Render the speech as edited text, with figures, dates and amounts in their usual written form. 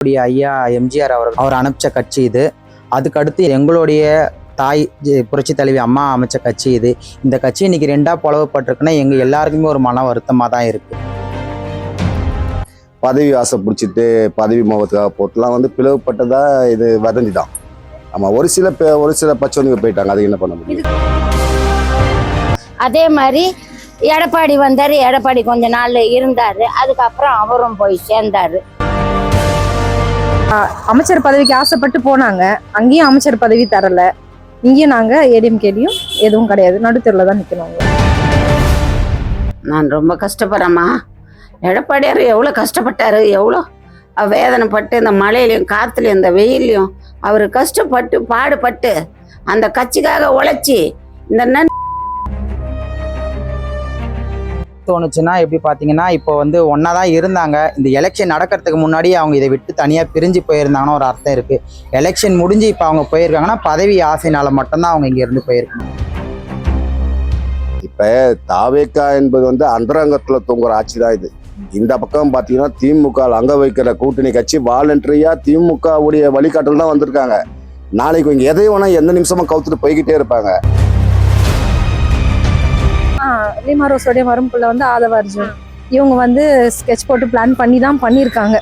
ஐயா எம்ஜிஆர் அவர் அனுப்பிச்ச கட்சி இது. அதுக்கடுத்து எங்களுடைய தாய் புரட்சி தலைவி அம்மா அமைச்ச கட்சி இது. இந்த கட்சி இன்னைக்கு ரெண்டா பிளவுபட்டிருக்குன்னா எங்க எல்லாருக்குமே ஒரு மன வருத்தமா தான் இருக்கு. பதவி ஆசை பிடிச்சிட்டு பதவி மோகத்துக்காக போட்டுலாம் பிளவுபட்டதா இது வதந்தி தான். ஆமா, ஒரு சில பச்சவங்க போயிட்டாங்க, அது என்ன பண்ண முடியும். அதே மாதிரி எடப்பாடி வந்தாரு, எடப்பாடி கொஞ்ச நாள் இருந்தாரு, அதுக்கப்புறம் அவரும் போய் சேர்ந்தாரு. அமைச்சர் பதவிக்கு ஆசைப்பட்டு போனாங்க, அங்கேயும் அமைச்சர் பதவி தரல. இங்கேயும் நாங்க ஏடிஎம்கேலையும் எதுவும் கிடையாது, நடுத்தெருல தான் நிக்கணும். நான் ரொம்ப கஷ்டப்படுறேம்மா. எடப்பாடியார் எவ்வளோ கஷ்டப்பட்டாரு, எவ்வளோ வேதனைப்பட்டு இந்த மழையிலையும் காற்றுலையும் இந்த வெயிலையும் அவர் கஷ்டப்பட்டு பாடுபட்டு அந்த கட்சிக்காக உழைச்சி இந்த தோணுச்சுன்னா எப்படி பார்த்தீங்கன்னா, இப்போ ஒன்றா தான் இருந்தாங்க. இந்த எலெக்ஷன் நடக்கிறதுக்கு முன்னாடி அவங்க இதை விட்டு தனியாக பிரிஞ்சு போயிருந்தாங்கன்னா ஒரு அர்த்தம் இருக்குது. எலெக்ஷன் முடிஞ்சு இப்போ அவங்க போயிருக்காங்கன்னா பதவி ஆசைனால மட்டும்தான் அவங்க இங்கேருந்து போயிருக்காங்க. இப்போ தாவேக்கா என்பது அந்தரங்கத்தில் தூங்குற ஆட்சி தான் இது. இந்த பக்கம் பார்த்தீங்கன்னா திமுக அங்க வைக்கிற கூட்டணி கட்சி வாலண்டரியா திமுகவுடைய வழிகாட்டல் தான் வந்திருக்காங்க. நாளைக்கு இவங்க எதை வேணா எந்த நிமிஷமும் கவுத்துட்டு போய்கிட்டே இருப்பாங்க. லீமா ரோஸோடைய மரும்புள்ள ஆதவ அர்ஜுன் இவங்க ஸ்கெட்ச் போட்டு பிளான் பண்ணி தான் பண்ணியிருக்காங்க.